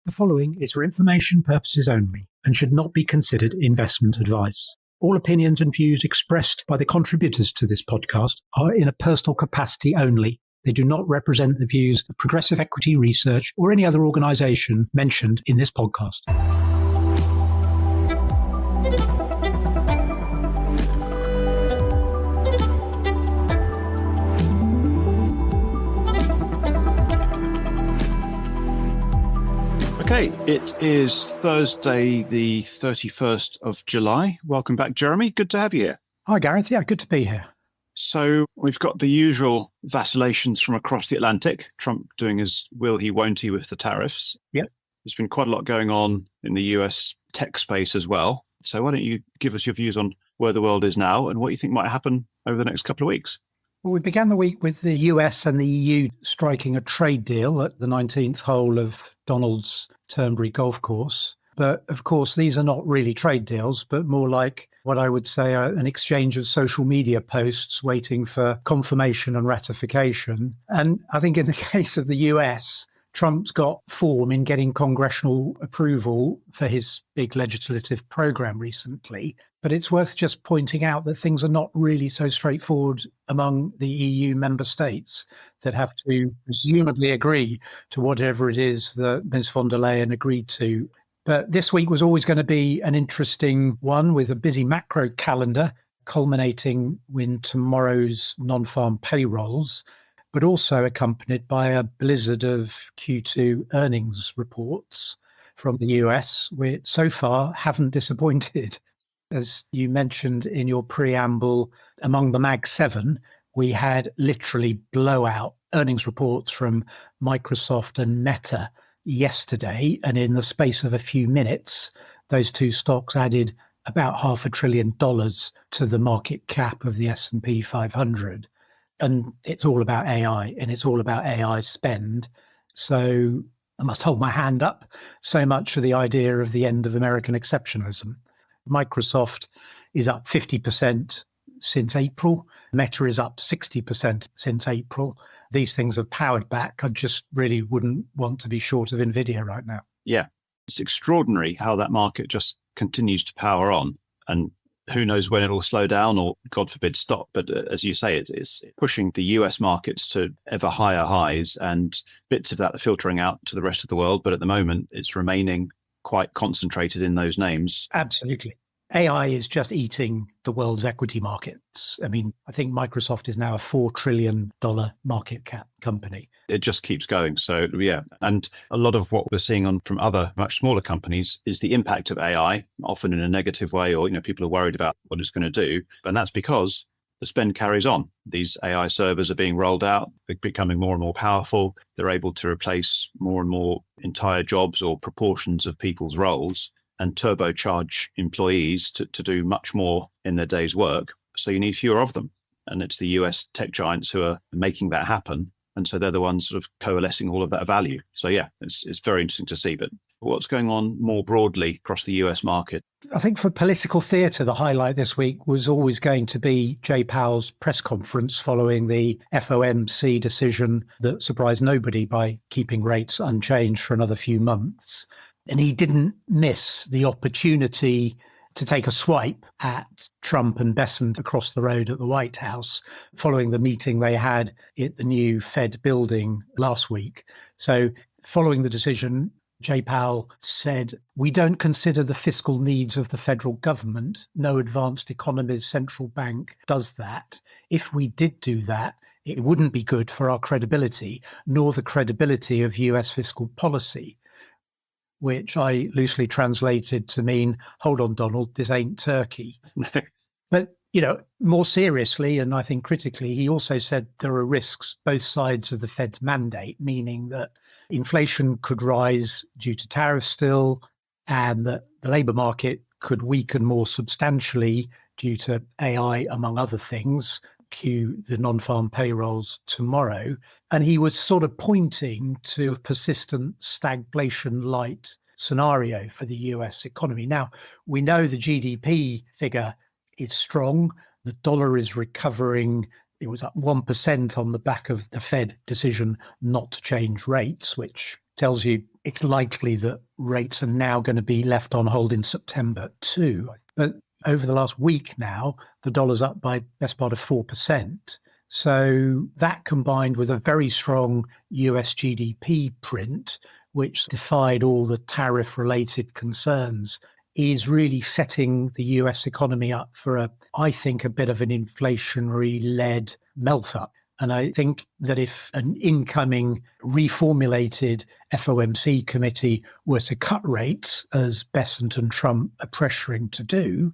The following is for information purposes only and should not be considered investment advice. All opinions and views expressed by the contributors to this podcast are in a personal capacity only. They do not represent the views of Progressive Equity Research or any other organisation mentioned in this podcast. Okay, it is Thursday, the 31st of July. Welcome back, Jeremy. Good to have you here. Hi, Gareth. Yeah, good to be here. So we've got the usual vacillations from across the Atlantic. Trump doing his will he, won't he with the tariffs. Yep. There's been quite a lot going on in the US tech space as well. So why don't you give us your views on where the world is now and what you think might happen over the next couple of weeks? Well, we began the week with the US and the EU striking a trade deal at the 19th hole of Donald's Turnberry golf course. But of course, these are not really trade deals, but more like what I would say are an exchange of social media posts waiting for confirmation and ratification. And I think in the case of the US, Trump's got form in getting congressional approval for his big legislative program recently. But it's worth just pointing out that things are not really so straightforward among the EU member states that have to presumably agree to whatever it is that Ms. von der Leyen agreed to. But this week was always going to be an interesting one with a busy macro calendar culminating in tomorrow's non-farm payrolls, but also accompanied by a blizzard of Q2 earnings reports from the US, which so far haven't disappointed. As you mentioned in your preamble, among the Mag 7, we had literally blowout earnings reports from Microsoft and Meta yesterday. And in the space of a few minutes, those two stocks added about $500 billion to the market cap of the S&P 500. And it's all about AI, and it's all about AI spend. So I must hold my hand up so much for the idea of the end of American exceptionalism. Microsoft is up 50% since April. Meta is up 60% since April. These things have powered back. I just really wouldn't want to be short of NVIDIA right now. Yeah, it's extraordinary how that market just continues to power on. And who knows when it'll slow down or, God forbid, stop. But as you say, it's pushing the US markets to ever higher highs, and bits of that are filtering out to the rest of the world. But at the moment, it's remaining quite concentrated in those names. Absolutely. AI is just eating the world's equity markets. I mean, I think Microsoft is now a $4 trillion market cap company. It just keeps going. So, yeah. And a lot of what we're seeing from other much smaller companies is the impact of AI, often in a negative way, or, people are worried about what it's going to do. And that's because the spend carries on. These AI servers are being rolled out. They're becoming more and more powerful. They're able to replace more and more entire jobs or proportions of people's roles and turbocharge employees to do much more in their day's work. So you need fewer of them. And it's the US tech giants who are making that happen. And so they're the ones sort of coalescing all of that value. So yeah, it's very interesting to see. But what's going on more broadly across the US market? I think for political theatre, the highlight this week was always going to be Jay Powell's press conference following the FOMC decision that surprised nobody by keeping rates unchanged for another few months. And he didn't miss the opportunity to take a swipe at Trump and Bessant across the road at the White House following the meeting they had at the new Fed building last week. So following the decision, Jay Powell said, "We don't consider the fiscal needs of the federal government. No advanced economy's central bank does that. If we did do that, it wouldn't be good for our credibility, nor the credibility of US fiscal policy," which I loosely translated to mean, hold on, Donald, this ain't Turkey. But, more seriously, and I think critically, he also said there are risks both sides of the Fed's mandate, meaning that inflation could rise due to tariffs still, and that the labour market could weaken more substantially due to AI, among other things. Cue the non-farm payrolls tomorrow. And he was sort of pointing to a persistent stagflation-light scenario for the US economy. Now, we know the GDP figure is strong. The dollar is recovering. It was up 1% on the back of the Fed decision not to change rates, which tells you it's likely that rates are now going to be left on hold in September too. But over the last week now, the dollar's up by best part of 4%. So that combined with a very strong US GDP print, which defied all the tariff-related concerns, is really setting the US economy up for I think, a bit of an inflationary-led melt-up. And I think that if an incoming reformulated FOMC committee were to cut rates, as Bessant and Trump are pressuring to do,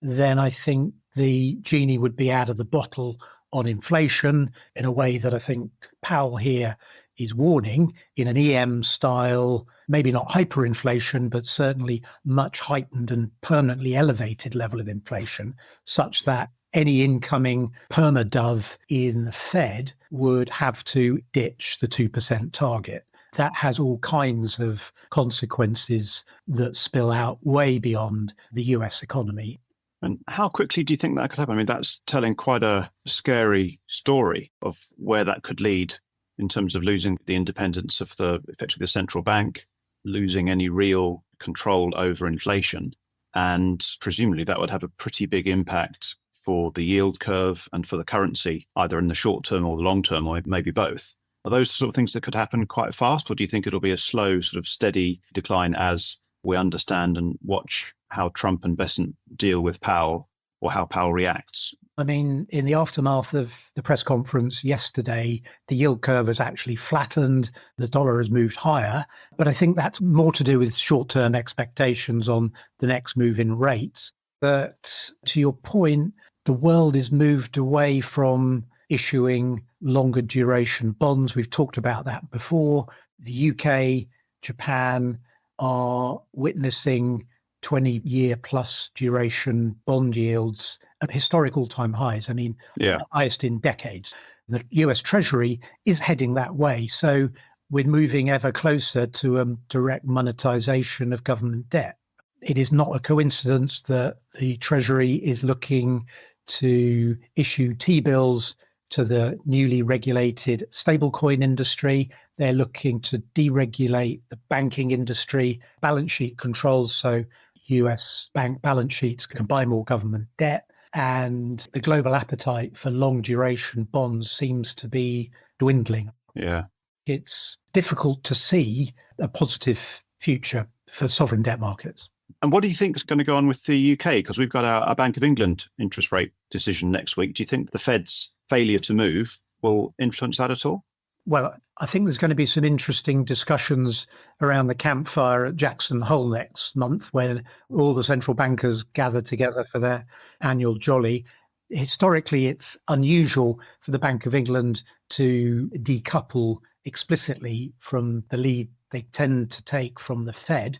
then I think the genie would be out of the bottle on inflation in a way that I think Powell here is warning, in an EM style, maybe not hyperinflation, but certainly much heightened and permanently elevated level of inflation, such that any incoming perma-dove in the Fed would have to ditch the 2% target. That has all kinds of consequences that spill out way beyond the US economy. And how quickly do you think that could happen? I mean, that's telling quite a scary story of where that could lead in terms of losing the independence of effectively the central bank, losing any real control over inflation. And presumably that would have a pretty big impact for the yield curve and for the currency, either in the short term or the long term, or maybe both. Are those sort of things that could happen quite fast, or do you think it'll be a slow, sort of steady decline as we understand and watch how Trump and Bessant deal with Powell, or how Powell reacts? I mean, in the aftermath of the press conference yesterday, the yield curve has actually flattened, the dollar has moved higher, but I think that's more to do with short-term expectations on the next move in rates. But to your point, the world is moved away from issuing longer duration bonds. We've talked about that before. The UK, Japan are witnessing 20-year plus duration bond yields at historic all-time highs. I mean, the highest in decades. The US Treasury is heading that way. So we're moving ever closer to direct monetization of government debt. It is not a coincidence that the Treasury is looking to issue T-bills to the newly regulated stablecoin industry. They're looking to deregulate the banking industry, balance sheet controls, so US bank balance sheets can buy more government debt. And the global appetite for long duration bonds seems to be dwindling. Yeah. It's difficult to see a positive future for sovereign debt markets. And what do you think is going to go on with the UK? Because we've got our Bank of England interest rate decision next week. Do you think the Fed's failure to move will influence that at all? Well, I think there's going to be some interesting discussions around the campfire at Jackson Hole next month, where all the central bankers gather together for their annual jolly. Historically, it's unusual for the Bank of England to decouple explicitly from the lead they tend to take from the Fed.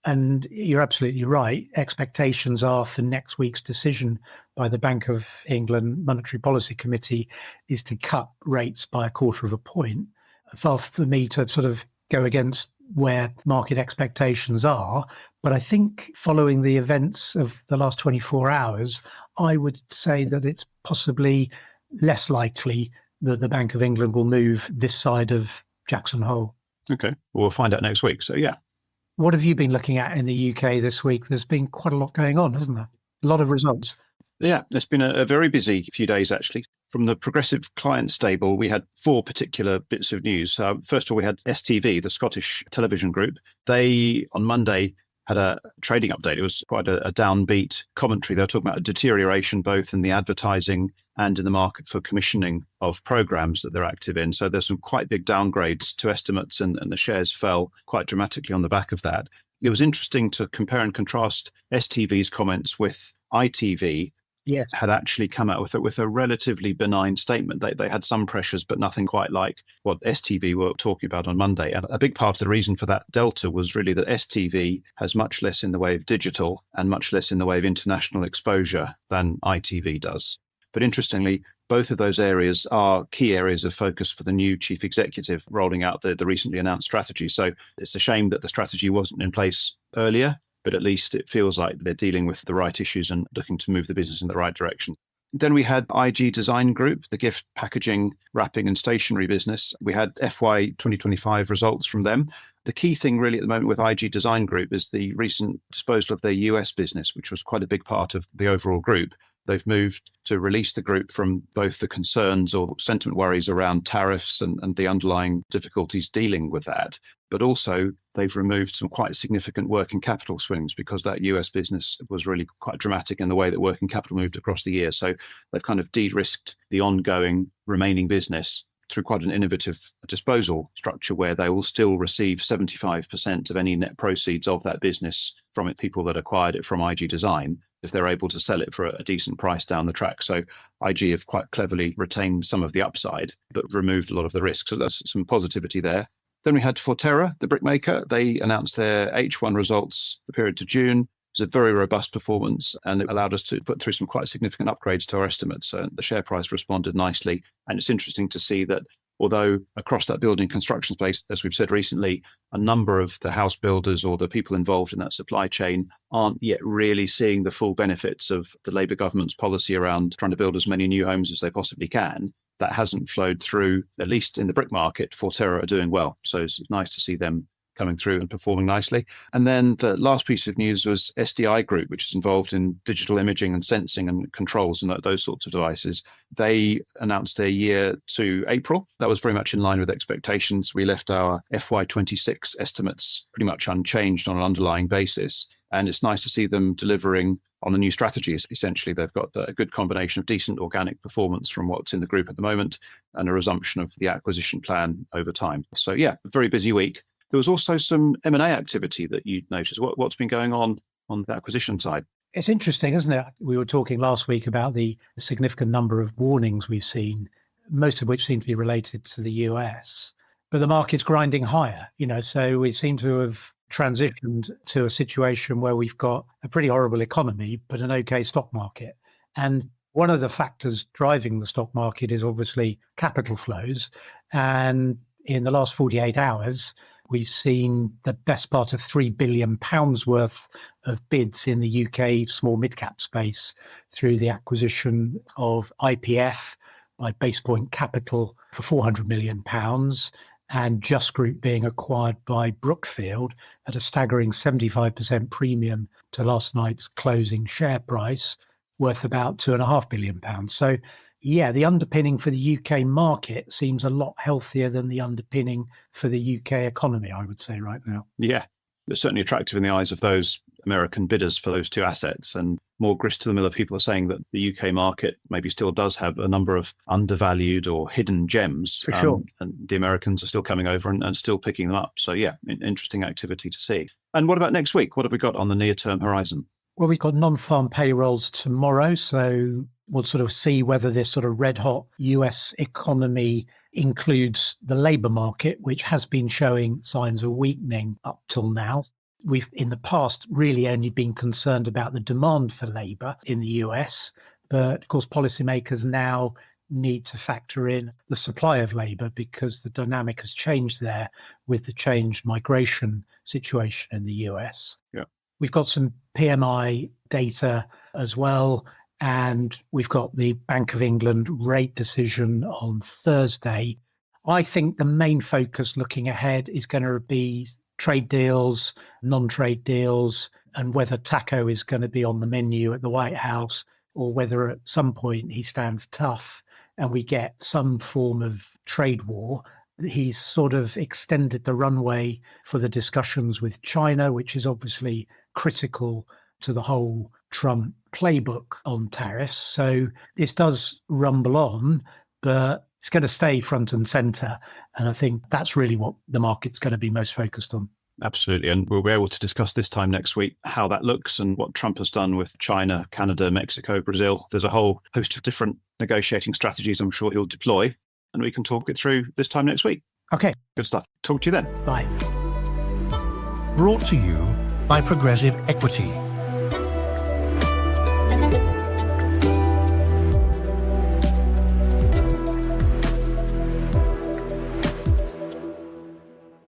And you're absolutely right. Expectations are for next week's decision by the Bank of England Monetary Policy Committee is to cut rates by 1/4 of a point. Far for me to sort of go against where market expectations are. But I think following the events of the last 24 hours, I would say that it's possibly less likely that the Bank of England will move this side of Jackson Hole. Okay, well, we'll find out next week. So, yeah. What have you been looking at in the UK this week? There's been quite a lot going on, hasn't there? A lot of results. Yeah, it's been a very busy few days, actually. From the Progressive Client Stable, we had 4 particular bits of news. First of all, we had STV, the Scottish television group. They, on Monday, had a trading update. It was quite a downbeat commentary. They were talking about a deterioration both in the advertising and in the market for commissioning of programs that they're active in. So there's some quite big downgrades to estimates, and the shares fell quite dramatically on the back of that. It was interesting to compare and contrast STV's comments with ITV. Yes, Had actually come out with a relatively benign statement. They had some pressures, but nothing quite like what STV were talking about on Monday. And a big part of the reason for that delta was really that STV has much less in the way of digital and much less in the way of international exposure than ITV does. But interestingly, both of those areas are key areas of focus for the new chief executive rolling out the recently announced strategy. So it's a shame that the strategy wasn't in place earlier, but at least it feels like they're dealing with the right issues and looking to move the business in the right direction. Then we had IG Design Group, the gift packaging, wrapping and stationery business. We had FY 2025 results from them. The key thing really at the moment with IG Design Group is the recent disposal of their US business, which was quite a big part of the overall group. They've moved to release the group from both the concerns or sentiment worries around tariffs and the underlying difficulties dealing with that, but also they've removed some quite significant working capital swings because that US business was really quite dramatic in the way that working capital moved across the year. So they've kind of de-risked the ongoing remaining business through quite an innovative disposal structure where they will still receive 75% of any net proceeds of that business from it, people that acquired it from IG Design, if they're able to sell it for a decent price down the track. So IG have quite cleverly retained some of the upside, but removed a lot of the risk. So that's some positivity there. Then we had Forterra, the brickmaker. They announced their H1 results, the period to June. It was a very robust performance, and it allowed us to put through some quite significant upgrades to our estimates. So the share price responded nicely. And it's interesting to see that although across that building construction space, as we've said recently, a number of the house builders or the people involved in that supply chain aren't yet really seeing the full benefits of the Labour government's policy around trying to build as many new homes as they possibly can. That hasn't flowed through, at least in the brick market. Forterra are doing well. So it's nice to see them coming through and performing nicely. And then the last piece of news was SDI Group, which is involved in digital imaging and sensing and controls and those sorts of devices. They announced their year to April. That was very much in line with expectations. We left our FY26 estimates pretty much unchanged on an underlying basis. And it's nice to see them delivering on the new strategies. Essentially, they've got a good combination of decent organic performance from what's in the group at the moment and a resumption of the acquisition plan over time. So yeah, a very busy week. There was also some M&A activity that you noticed. What's been going on the acquisition side? It's interesting, isn't it? We were talking last week about the significant number of warnings we've seen, most of which seem to be related to the US. But the market's grinding higher, so we seem to have transitioned to a situation where we've got a pretty horrible economy, but an okay stock market. And one of the factors driving the stock market is obviously capital flows. And in the last 48 hours, we've seen the best part of £3 billion worth of bids in the UK small mid-cap space through the acquisition of IPF by Base Point Capital for £400 million and Just Group being acquired by Brookfield at a staggering 75% premium to last night's closing share price, worth about £2.5 billion. So yeah, the underpinning for the UK market seems a lot healthier than the underpinning for the UK economy, I would say right now. Yeah, it's certainly attractive in the eyes of those American bidders for those two assets. And more grist to the mill of people are saying that the UK market maybe still does have a number of undervalued or hidden gems. For sure. And the Americans are still coming over and still picking them up. So yeah, interesting activity to see. And what about next week? What have we got on the near-term horizon? Well, we've got non-farm payrolls tomorrow, so we'll sort of see whether this sort of red-hot US economy includes the labour market, which has been showing signs of weakening up till now. We've, in the past, really only been concerned about the demand for labour in the US, but of course, policymakers now need to factor in the supply of labour because the dynamic has changed there with the changed migration situation in the US. Yeah. We've got some PMI data as well, and we've got the Bank of England rate decision on Thursday. I think the main focus looking ahead is going to be trade deals, non-trade deals, and whether Taco is going to be on the menu at the White House or whether at some point he stands tough and we get some form of trade war. He's sort of extended the runway for the discussions with China, which is obviously critical to the whole Trump playbook on tariffs. So this does rumble on, but it's going to stay front and center. And I think that's really what the market's going to be most focused on. Absolutely. And we'll be able to discuss this time next week how that looks and what Trump has done with China, Canada, Mexico, Brazil. There's a whole host of different negotiating strategies I'm sure he'll deploy. And we can talk it through this time next week. Okay. Good stuff. Talk to you then. Bye. Brought to you by Progressive Equity.